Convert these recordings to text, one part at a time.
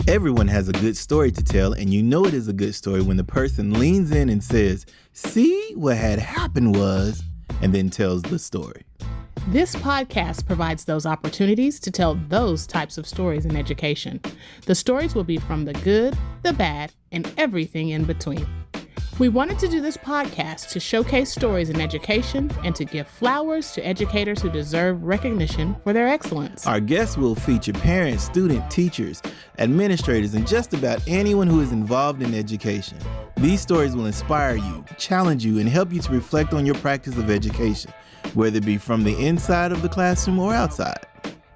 Everyone has a good story to tell, and you know it is a good story when the person leans in and says, "See, what had happened was," and then tells the story. This podcast provides those opportunities to tell those types of stories in education. The stories will be from the good, the bad, and everything in between. We wanted to do this podcast to showcase stories in education and to give flowers to educators who deserve recognition for their excellence. Our guests will feature parents, students, teachers, administrators, and just about anyone who is involved in education. These stories will inspire you, challenge you, and help you to reflect on your practice of education, whether it be from the inside of the classroom or outside.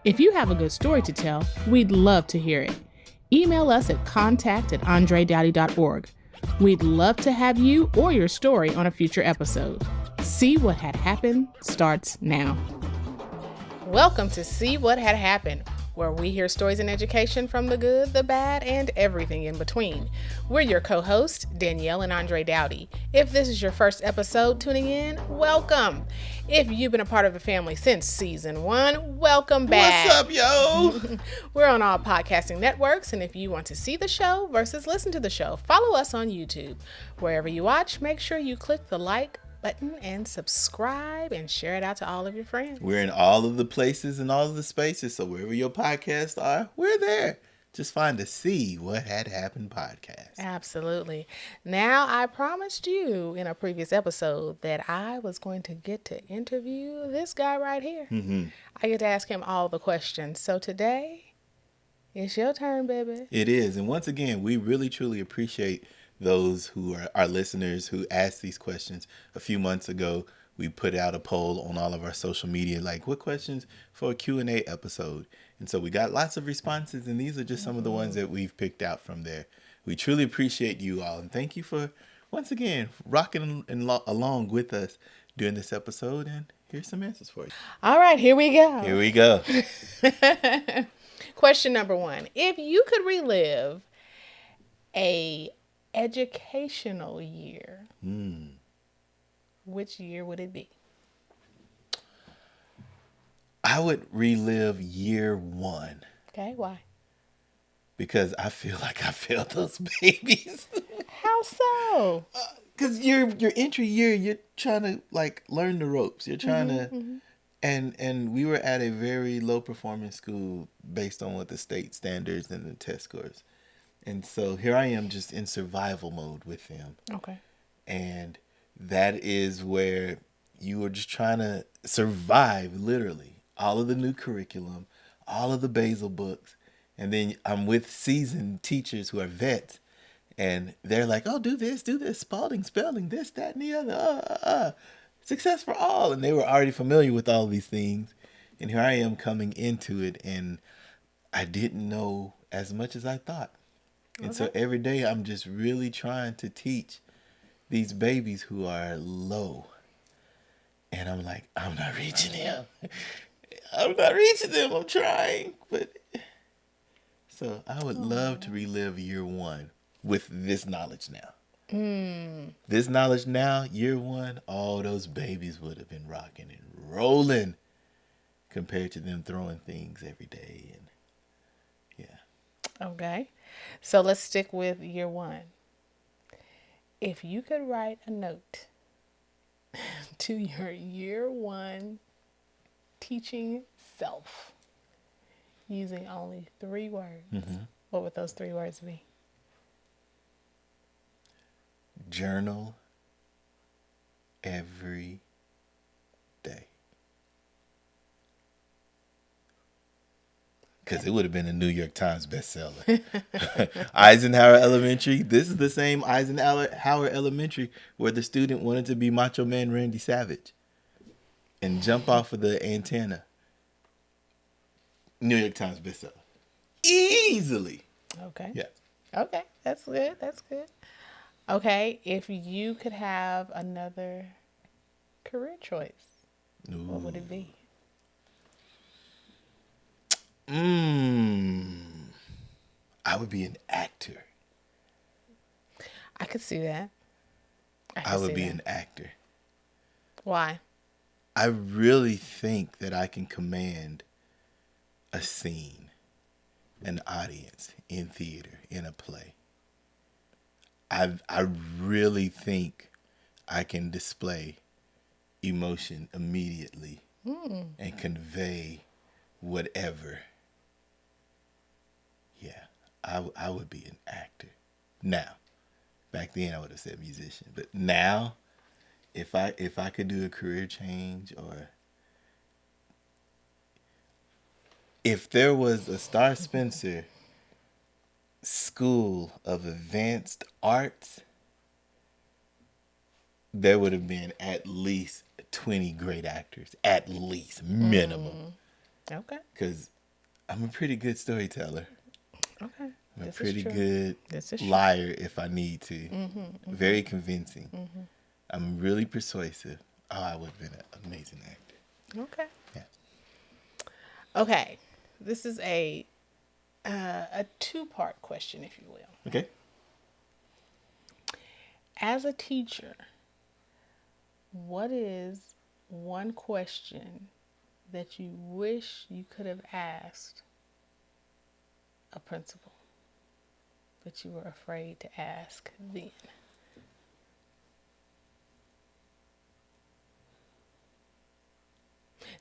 If you have a good story to tell, we'd love to hear it. Email us at contact@andredowty.org. We'd love to have you or your story on a future episode. See What Had Happened starts now. Welcome to See What Had Happened, where we hear stories in education from the good, the bad, and everything in between. We're your co-hosts, Danielle and Andre Daughty. If this is your first episode tuning in, welcome. If you've been a part of the family since season 1, welcome back. What's up, yo? We're on all podcasting networks, and if you want to see the show versus listen to the show, follow us on YouTube. Wherever you watch, make sure you click the like button and subscribe and share it out to all of your friends. We're in all of the places and all of the spaces, so wherever your podcasts are, we're there. Just find the See What Had Happened podcast. Absolutely. Now, I promised you in a previous episode that I was going to get to interview this guy right here. I get to ask him all the questions. So today, it's your turn, baby. It is. And once again, we really, truly appreciate those who are our listeners who asked these questions. A few months ago, we put out a poll on all of our social media, like, what questions for a Q&A episode? And so we got lots of responses, and these are just some of the ones that we've picked out from there. We truly appreciate you all, and thank you for, once again, rocking along with us during this episode, and here's some answers for you. All right, here we go. Here we go. Question number 1. If you could relive a educational year, which year would it be? I would relive year 1. Okay, why? Because I feel like I failed those babies. How so? Because your entry year, you're trying to like learn the ropes. You're trying to, and we were at a very low performing school based on what the state standards and the test scores. And so here I am just in survival mode with them. Okay. And that is where you are just trying to survive, literally. All of the new curriculum, all of the basal books. And then I'm with seasoned teachers who are vets. And they're like, oh, do this, Spalding, spelling, this, that, and the other. Success for all. And they were already familiar with all these things. And here I am coming into it. And I didn't know as much as I thought. And so every day I'm just really trying to teach these babies who are low. And I'm like, I'm not reaching them. I'm trying. But so I would love to relive year 1 with this knowledge now. This knowledge now, year 1, all those babies would have been rocking and rolling compared to them throwing things every day. And yeah. Okay. So let's stick with year 1. If you could write a note to your year 1 teaching self using only 3 words, what would those 3 words be? Journal every day. Because it would have been a New York Times bestseller. Eisenhower Elementary. This is the same Eisenhower Elementary where the student wanted to be Macho Man Randy Savage and jump off of the antenna. New York Times bestseller. Easily. Okay. Yeah. Okay. That's good. Okay. If you could have another career choice, what would it be? I would be an actor. I could see that. I would be an actor. Why? I really think that I can command a scene an audience in theater, in a play, I really think I can display emotion immediately and convey whatever. Yeah, I would be an actor. Now, back then I would have said musician, but now if I could do a career change, or if there was a Star Spencer School of Advanced Arts, there would have been at least 20 great actors, at least minimum. Okay. Because I'm a pretty good storyteller. Okay. I'm a This is pretty true. good This is true. liar if I need to. Very convincing. I'm really persuasive. Oh, I would have been an amazing actor. Okay. Yeah. Okay. This is a two-part question, if you will. Okay. As a teacher, what is one question that you wish you could have asked a principal, but you were afraid to ask then?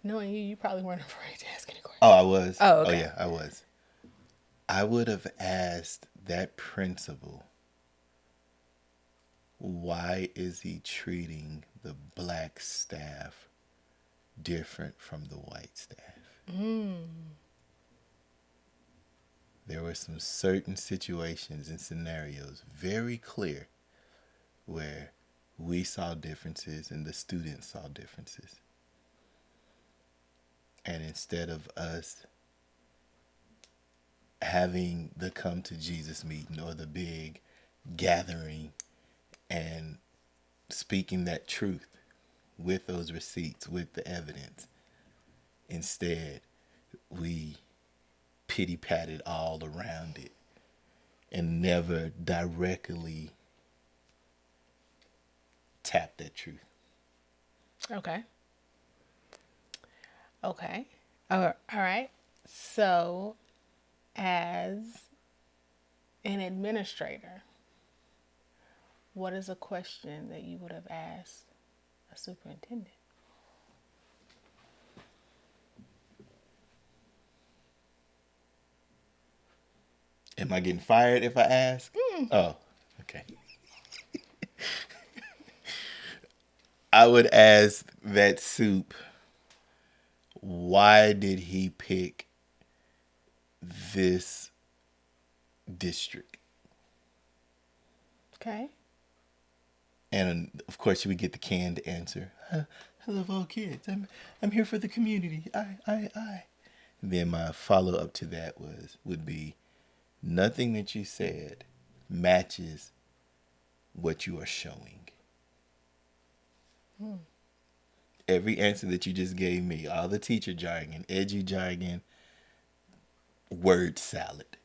Knowing you probably weren't afraid to ask any questions. Oh, I was. Oh, okay. Oh, yeah, I was. I would have asked that principal, why is he treating the black staff different from the white staff? There were some certain situations and scenarios very clear where we saw differences and the students saw differences. And instead of us having the come to Jesus meeting or the big gathering and speaking that truth with those receipts, with the evidence, instead we pity patted all around it and never directly tapped that truth. Okay. Okay. All right. So, as an administrator, what is a question that you would have asked a superintendent? Am I getting fired if I ask? Oh, okay. I would ask that soup, why did he pick this district? Okay. And of course, you would get the canned answer. I love all kids. I'm here for the community. I. Then my follow up to that would be, nothing that you said matches what you are showing. Every answer that you just gave me, all the teacher jargon, edu jargon, word salad.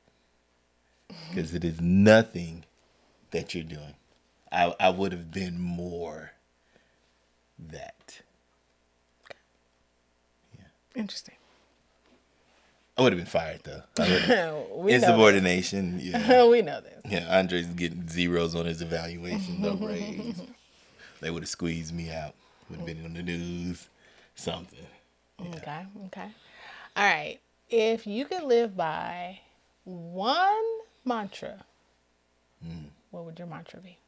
Because it is nothing that you're doing. I would have been more that. Yeah. Interesting. I would have been fired though. We Insubordination. know Yeah. we know this. Yeah. Andre's getting zeros on his evaluation. No raise. They would have squeezed me out. Would have been on the news. Something. Yeah. Okay. All right. If you could live by one mantra, what would your mantra be?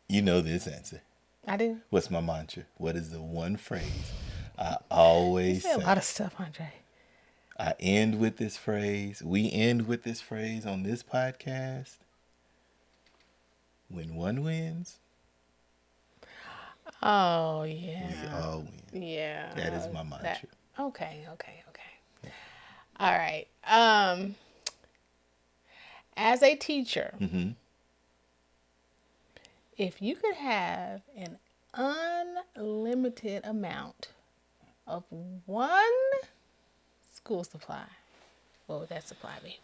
You know this answer. I do. What's my mantra? What is the one phrase I You always say a say? lot of stuff, Andre. I end with this phrase. We end with this phrase on this podcast. When one wins, Oh, yeah. we all win. Yeah. That is my mantra. Okay. All right. As a teacher, if you could have an unlimited amount of one school supply, what would that supply be?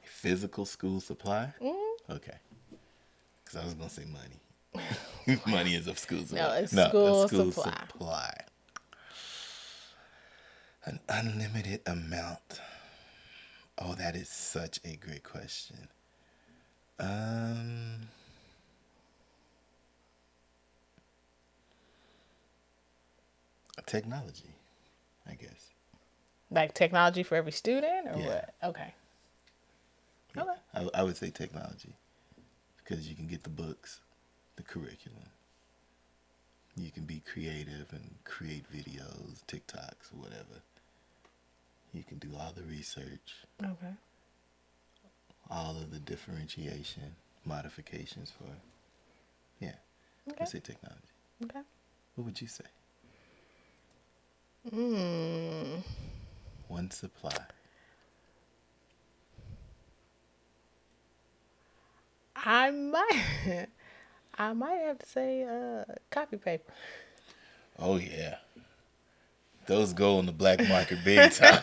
Physical school supply? Okay. Because I was going to say money. Money is of school supply. No, it's school supply. Supply. An unlimited amount. Oh, that is such a great question. Um, Technology, I guess. Like technology for every student or Yeah. what? Okay. Yeah. Okay. I would say technology because you can get the books, the curriculum. You can be creative and create videos, TikToks, whatever. You can do all the research, Okay. all of the differentiation, modifications for. Yeah, Okay. I say technology. Okay. What would you say? Hmm. One supply. I might I might have to say copy paper. Oh yeah, those go on the black market big time.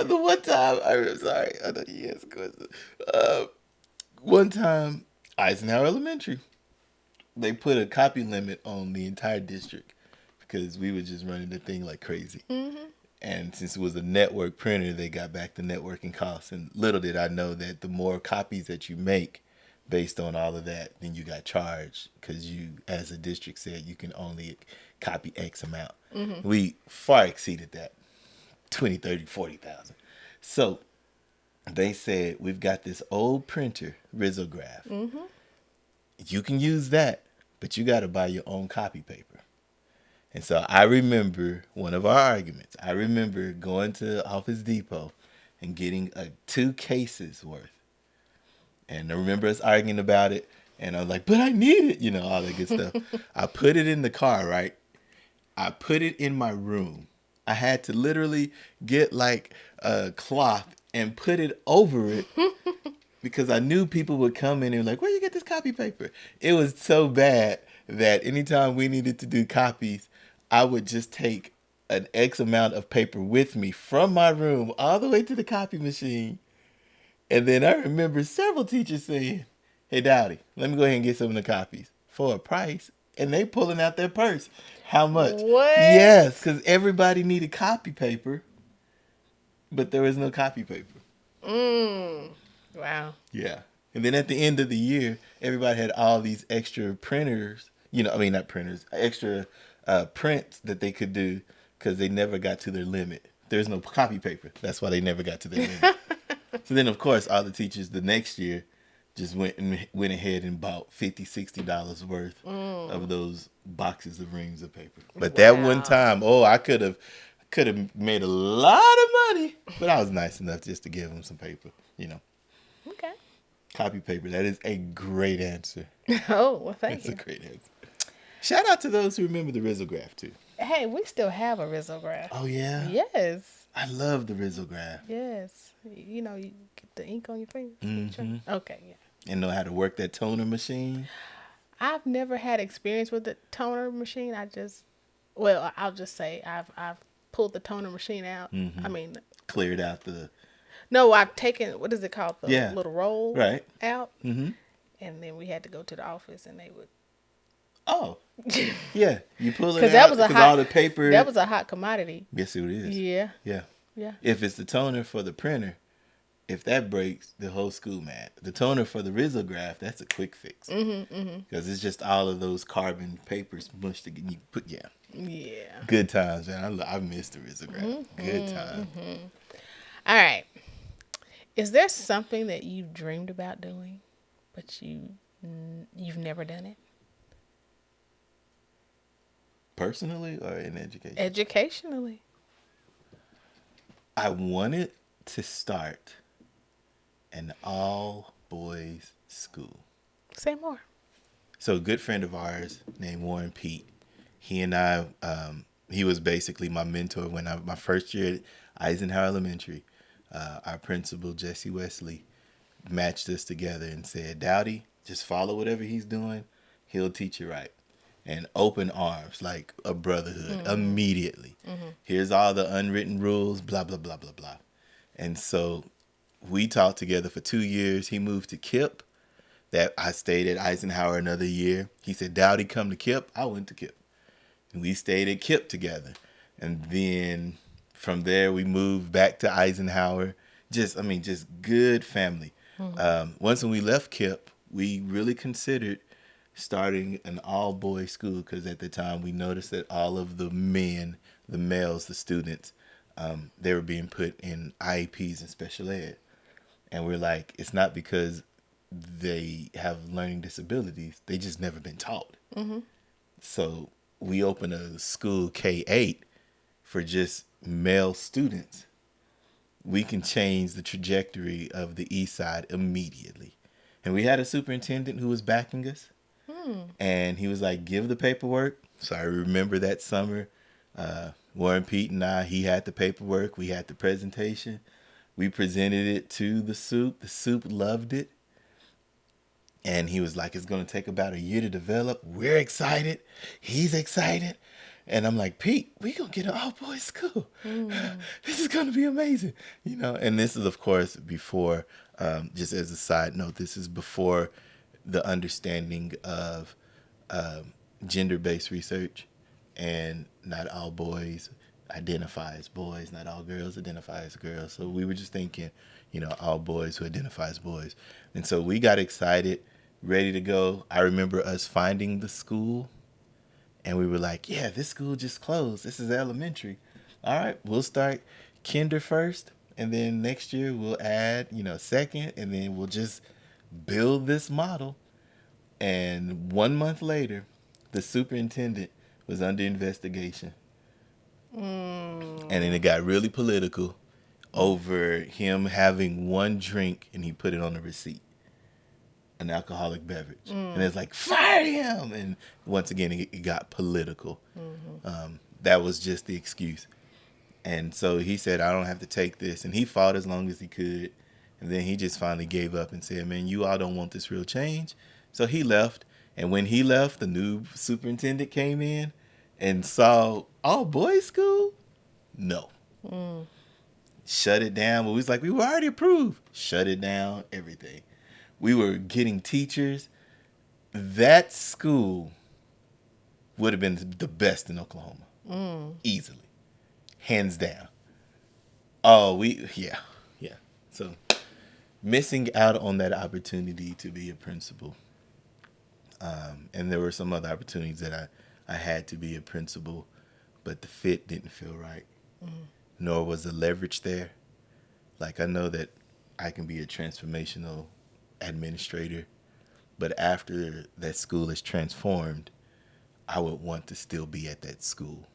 The one time, I'm sorry, I know you asked a question. Uh, One time, Eisenhower Elementary, they put a copy limit on the entire district because we were just running the thing like crazy. Mm-hmm. And since it was a network printer, they got back the networking costs. And little did I know that the more copies that you make based on all of that, then you got charged because you, as a district said, you can only copy X amount. Mm-hmm. We far exceeded that 20, 30, 40,000. So they said, we've got this old printer, Risograph. Mm-hmm. You can use that, but you got to buy your own copy paper. And so I remember one of our arguments. I remember going to Office Depot and getting 2 cases worth. And I remember us arguing about it. And I was like, but I need it, all that good stuff. I put it in the car, right? I put it in my room. I had to literally get like a cloth and put it over it because I knew people would come in and like, where you get this copy paper? It was so bad that anytime we needed to do copies, I would just take an X amount of paper with me from my room all the way to the copy machine. And then I remember several teachers saying, hey, Dowdy, let me go ahead and get some of the copies for a price. And they pulling out their purse. How much? What? Yes, because everybody needed copy paper, but there was no copy paper. Wow. Yeah. And then at the end of the year, everybody had all these extra printers, not printers, extra prints that they could do because they never got to their limit. There's no copy paper. That's why they never got to their limit. So then, of course, all the teachers the next year just went ahead and bought $50, $60 worth of those boxes of reams of paper. But that one time, I could have made a lot of money, but I was nice enough just to give them some paper, Okay. Copy paper. That is a great answer. Oh, well, thank you. That's a great answer. Shout out to those who remember the Risograph, too. Hey, we still have a Risograph. Oh, yeah? Yes. I love the Risograph. Yes. You get the ink on your fingers. Mm-hmm. Okay, yeah. And know how to work that toner machine. I've never had experience with the toner machine. I'll just say I've pulled the toner machine out. Mm-hmm. I mean, cleared out the... No, I've taken, what is it called? The little roll right. out. Mm-hmm. And then we had to go to the office and they would... Oh. Yeah. You pull it Because out because all the paper... That was a hot commodity. Yes, it is. Yeah. Yeah. Yeah. If it's the toner for the printer, if that breaks, the whole school mad. The toner for the Risograph, that's a quick fix. Because it's just all of those carbon papers mushed together. You put, yeah. Good times, man. I miss the Risograph. Good times. All right. Is there something that you've dreamed about doing, but you've never done it? Personally or in education? Educationally. I wanted to start an all-boys school. Say more. So a good friend of ours named Warren Pete, he and I, he was basically my mentor when my first year at Eisenhower Elementary. Our principal, Jesse Wesley, matched us together and said, Doughty, just follow whatever he's doing. He'll teach you right. And open arms, like a brotherhood, immediately. Here's all the unwritten rules, blah, blah, blah, blah, blah. And so we taught together for 2 years. He moved to KIPP. That I stayed at Eisenhower another year. He said, Doughty, come to KIPP. I went to KIPP. We stayed at KIPP together. And then from there, we moved back to Eisenhower. Just good family. Once when we left KIPP, we really considered starting an all-boys school because at the time we noticed that all of the men, the males, the students, they were being put in IEPs and special ed. And we're like, it's not because they have learning disabilities. They just never been taught. So we opened a school K-8 for just male students. We can change the trajectory of the East Side immediately. And we had a superintendent who was backing us. And he was like, give the paperwork. So I remember that summer, Warren Pete and I, he had the paperwork. We had the presentation. We presented it to the soup. The soup loved it. And he was like, it's going to take about a year to develop. We're excited. He's excited. And I'm like, Pete, we going to get an all-boys school. This is going to be amazing. And this is, of course, before, just as a side note, this is before the understanding of gender-based research. And not all boys identify as boys. Not all girls identify as girls. So we were just thinking, all boys who identify as boys. And so we got excited, ready to go. I remember us finding the school, and we were like, yeah, this school just closed. This is elementary. All right, we'll start kinder first, and then next year we'll add, second, and then we'll just build this model. And 1 month later, the superintendent was under investigation. And then it got really political over him having one drink, and he put it on the receipt. An alcoholic beverage. And it's like, fire him! And once again, it got political. That was just the excuse. And so he said, I don't have to take this. And he fought as long as he could. And then he just finally gave up and said, man, you all don't want this real change. So he left. And when he left, the new superintendent came in and saw all boys school. No. Shut it down. But we was like, we were already approved. Shut it down, everything. We were getting teachers. That school would have been the best in Oklahoma. Easily. Hands down. Oh, yeah. So missing out on that opportunity to be a principal. And there were some other opportunities that I had to be a principal, but the fit didn't feel right. Nor was the leverage there. Like, I know that I can be a transformational administrator, but after that school is transformed, I would want to still be at that school.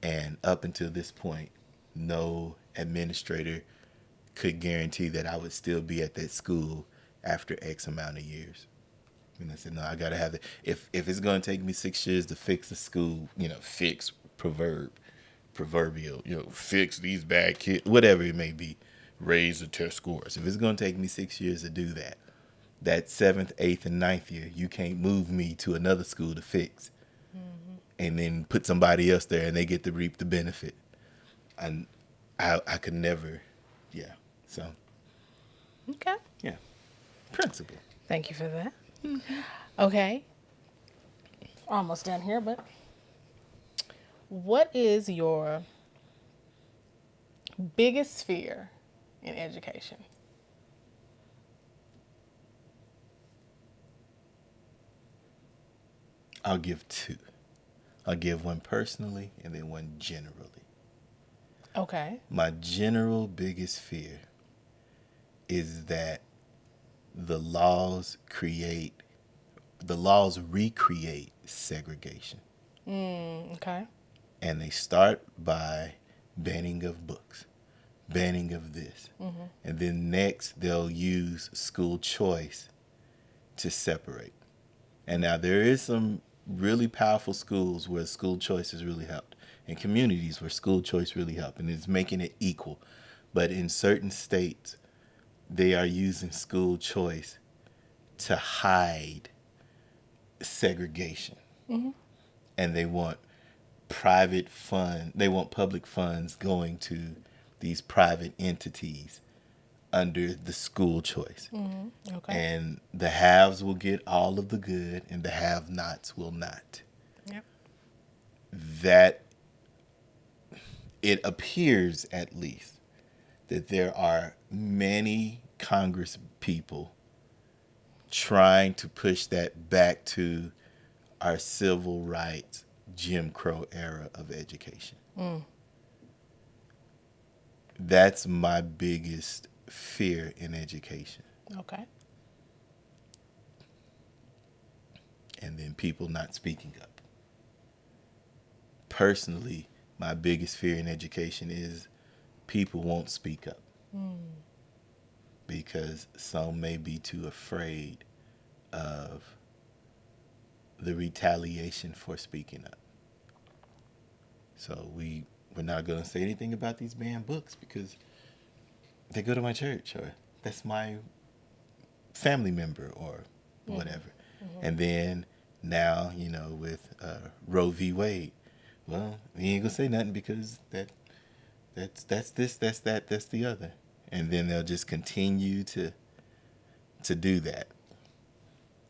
And up until this point, no administrator could guarantee that I would still be at that school after X amount of years. And I said, no, I gotta have it. If it's gonna take me 6 years to fix the school, fix proverbial, fix these bad kids, whatever it may be, raise the test scores. If it's going to take me 6 years to do that, that 7th, 8th, and 9th year, you can't move me to another school to fix and then put somebody else there and they get to reap the benefit. And I could never, so. Okay. Yeah, principal. Thank you for that. Okay. Almost done here, but what is your biggest fear in education? I'll give two. I'll give one personally and then one generally. Okay. My general biggest fear is that the laws recreate segregation. Okay. And they start by banning of books, banning of this. And then next they'll use school choice to separate. And now there is some really powerful schools where school choice has really helped, and communities where school choice really helped, and it's making it equal. But in certain states, they are using school choice to hide segregation. And they want public funds going to these private entities under the school choice. Okay. And the haves will get all of the good and the have-nots will not. Yep. that it appears, at least, that there are many Congress people trying to push that back to our civil rights Jim Crow era of education. That's my biggest fear in education. Okay. And then people not speaking up. Personally, my biggest fear in education is people won't speak up. Because some may be too afraid of the retaliation for speaking up. So we're not going to say anything about these banned books because they go to my church or that's my family member or whatever. And then now, with Roe v. Wade, well, we ain't going to say nothing because that's this, that's that, that's the other. And then they'll just continue to do that.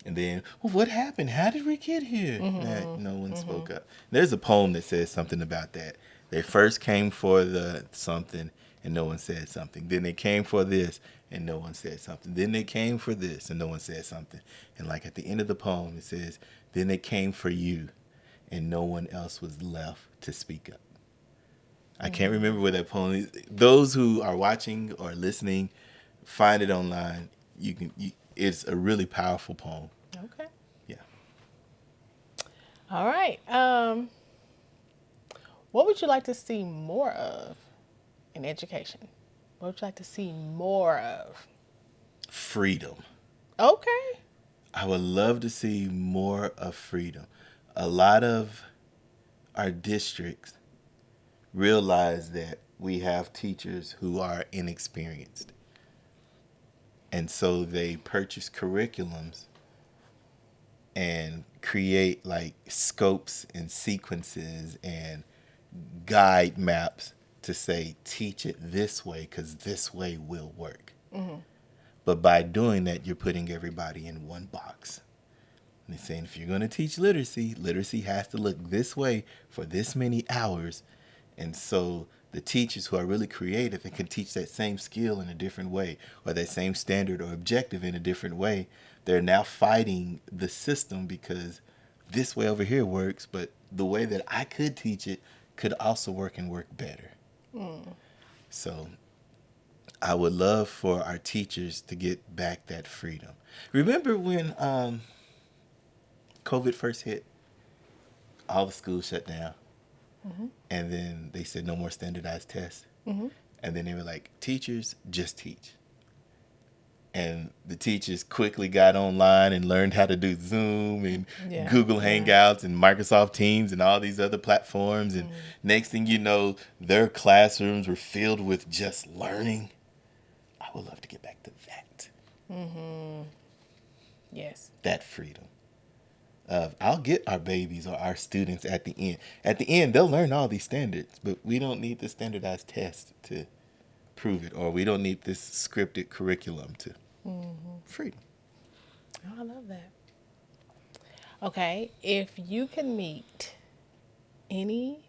And then, well, what happened? How did we get here? No one spoke up. There's a poem that says something about that. They first came for the something and no one said something. Then they came for this and no one said something. Then they came for this and no one said something. And like at the end of the poem, it says, then they came for you and no one else was left to speak up. I can't remember where that poem is. Those who are watching or listening, find it online. It's a really powerful poem. Okay. Yeah. All right. What would you like to see more of in education? What would you like to see more of? Freedom. Okay. I would love to see more of freedom. A lot of our districts realize that we have teachers who are inexperienced. And so they purchase curriculums and create like scopes and sequences and guide maps to say, teach it this way because this way will work. But by doing that, you're putting everybody in one box. And they're saying, if you're going to teach literacy, literacy has to look this way for this many hours. And so the teachers who are really creative and can teach that same skill in a different way or that same standard or objective in a different way, they're now fighting the system because this way over here works, but the way that I could teach it could also work and work better. So I would love for our teachers to get back that freedom. Remember when COVID first hit? All the schools shut down. And then they said no more standardized tests. And then they were like, teachers, just teach. And the teachers quickly got online and learned how to do Zoom and Google Hangouts and Microsoft Teams and all these other platforms. And next thing you know, their classrooms were filled with just learning. I would love to get back to that. Yes. That freedom. I'll get our babies or our students at the end. At the end, they'll learn all these standards, but we don't need the standardized test to prove it, or we don't need this scripted curriculum to freedom. Oh, I love that. Okay, if you can meet any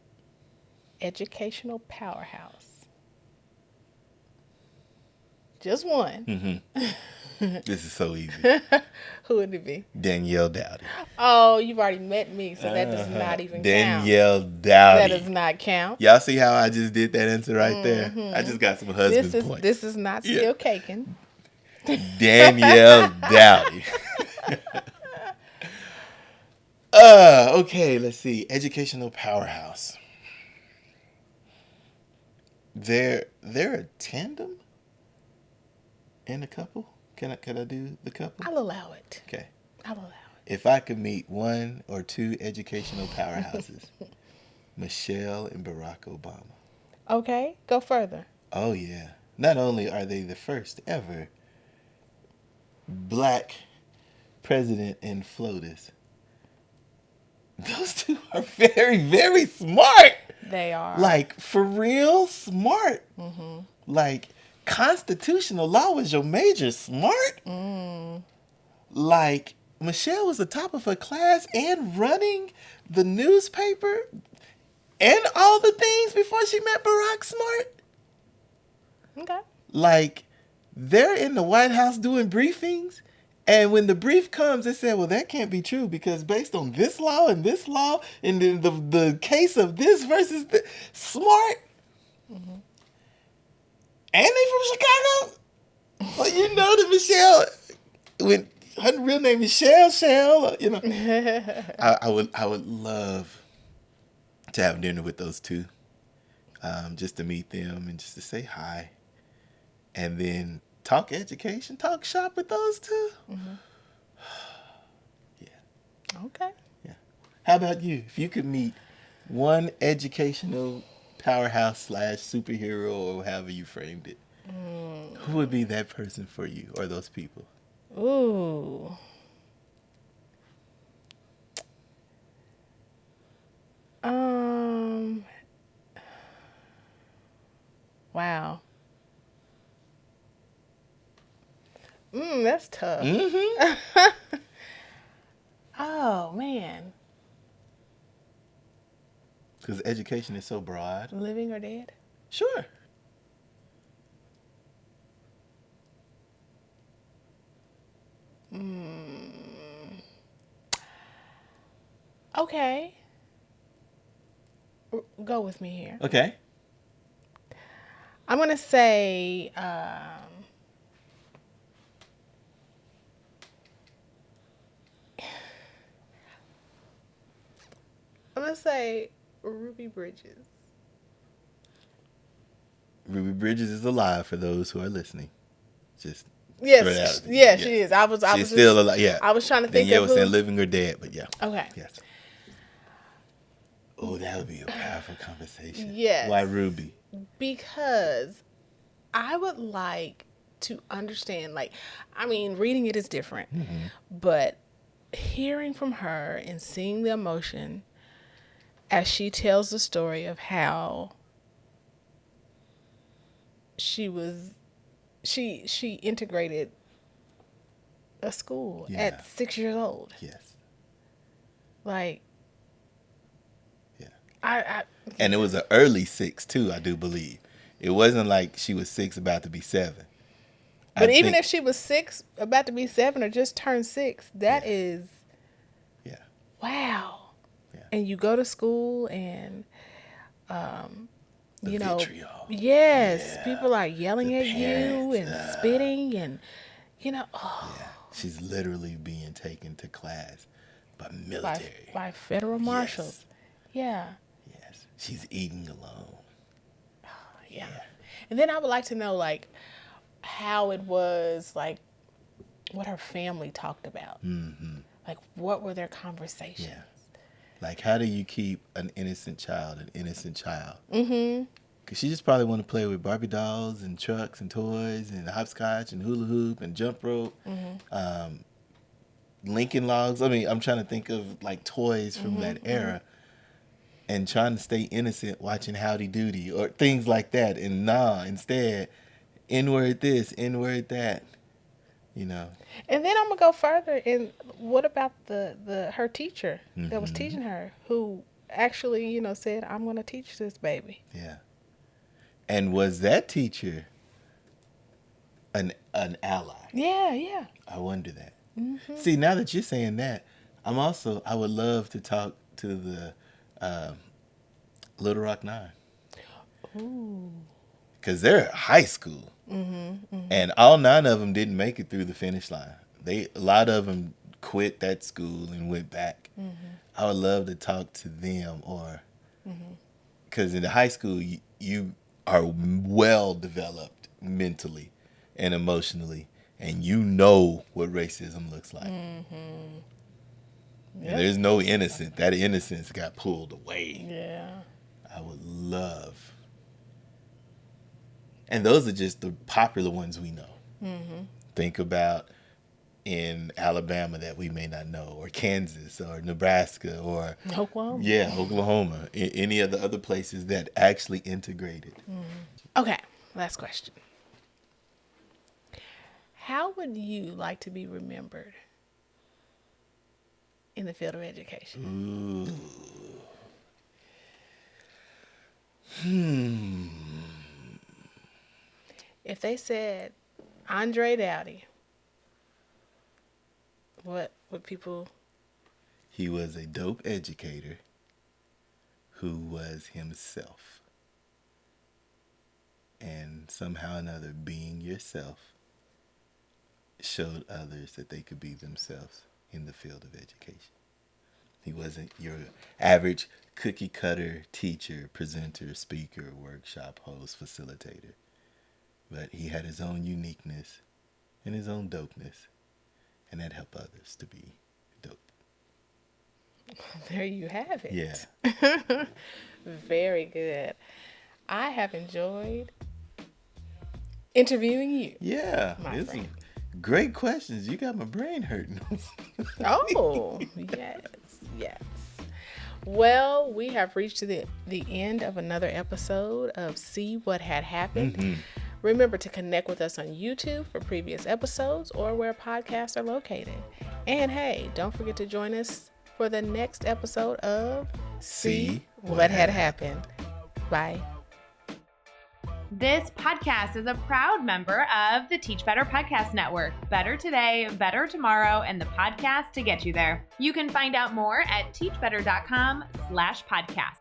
educational powerhouse, just one, This is so easy. who would it be? Danielle Daughty. Oh, you've already met me, so that does not even Danielle count. Daughty. That does not count. Y'all see how I just did that answer right there? I just got some husband points. This is not still caking. Danielle Daughty. Okay, let's see. Educational powerhouse. They're a tandem in a couple? Can I do the couple? I'll allow it. Okay. I'll allow it. If I could meet one or two educational powerhouses, Michelle and Barack Obama. Okay, go further. Oh, yeah. Not only are they the first ever black president in FLOTUS, those two are very, very smart. They are. Like, for real smart. Like, constitutional law was your major smart. Like, Michelle was the top of her class and running the newspaper. and all the things before she met Barack Smart. Okay. Like, they're in the White House doing briefings, and when the brief comes, they say, well, that can't be true because based on this law, and then the case of this versus the Smart, and they from Chicago. So you know that Michelle, when her real name is Shell, you know. I would love to have dinner with those two, just to meet them and just to say hi, and then talk education, talk shop with those two. Yeah. Okay. Yeah. How about you? If you could meet one educational powerhouse / superhero, or however you framed it, who would be that person for you, or those people? Ooh. Wow. That's tough. Mm-hmm. Oh man. Because education is so broad. Living or dead? Sure. Okay. Go with me here. Okay. I'm gonna say Ruby Bridges. Ruby Bridges is alive for those who are listening. Just Yes, yeah, she is. I was She's still alive. Yeah. I was trying to think Danielle of was who. saying living or dead, but yeah. Okay. Yes. Oh, that would be a powerful conversation. Yes. Why Ruby? Because I would like to understand, like, I mean, reading it is different, but hearing from her and seeing the emotion as she tells the story of how she integrated a school at 6 years old. Yes. Like, yeah. And it was an early 6 too, I do believe. It wasn't like she was 6 about to be 7. But even if she was 6 about to be 7 or just turned 6, that is wow. Yeah. And you go to school and you know, vitriol. Yes, people are yelling The at you parents, and spitting and Yeah. She's literally being taken to class by military. by federal marshals. Yeah. Yes. She's eating alone. Yeah. And then I would like to know, like, how it was, like, what her family talked about. Mm-hmm. Like, what were their conversations? Yeah. Like, how do you keep an innocent child an innocent child? Mm-hmm. Because she just probably want to play with Barbie dolls and trucks and toys and hopscotch and hula hoop and jump rope. Mm-hmm. Lincoln Logs. I mean, I'm trying to think of, like, toys from that era. And trying to stay innocent watching Howdy Doody or things like that. And instead, N-word this, N-word that, you know. And then I'm going to go further. And what about her teacher that was teaching her, who actually, you know, said, I'm going to teach this baby. Yeah. And was that teacher an ally? Yeah. I wonder that. Mm-hmm. See, now that you're saying that, I would love to talk to the Little Rock 9. Ooh. Because they're high school. And all 9 of them didn't make it through the finish line. A lot of them quit that school and went back. I would love to talk to them, or because in the high school you are well developed mentally and emotionally, and you know what racism looks like. And there's no innocent. That innocence got pulled away. Yeah. I would love. And those are just the popular ones we know. Think about in Alabama that we may not know, or Kansas, or Nebraska, or Oklahoma. Yeah, Oklahoma. Any of the other places that actually integrated. Okay, last question. How would you like to be remembered in the field of education? Ooh. If they said Andre Doughty, what would people? He was a dope educator who was himself. And somehow or another, being yourself showed others that they could be themselves in the field of education. He wasn't your average cookie cutter teacher, presenter, speaker, workshop host, facilitator. But he had his own uniqueness and his own dopeness. And that helped others to be dope. There you have it. Yeah. Very good. I have enjoyed interviewing you. Yeah. It's some great questions. You got my brain hurting. Oh, yes. Well, we have reached the end of another episode of See What Had Happened. Mm-hmm. Remember to connect with us on YouTube for previous episodes or where podcasts are located. And hey, don't forget to join us for the next episode of See What Had Happened. Bye. This podcast is a proud member of the Teach Better Podcast Network. Better today, better tomorrow, and the podcast to get you there. You can find out more at teachbetter.com/podcast.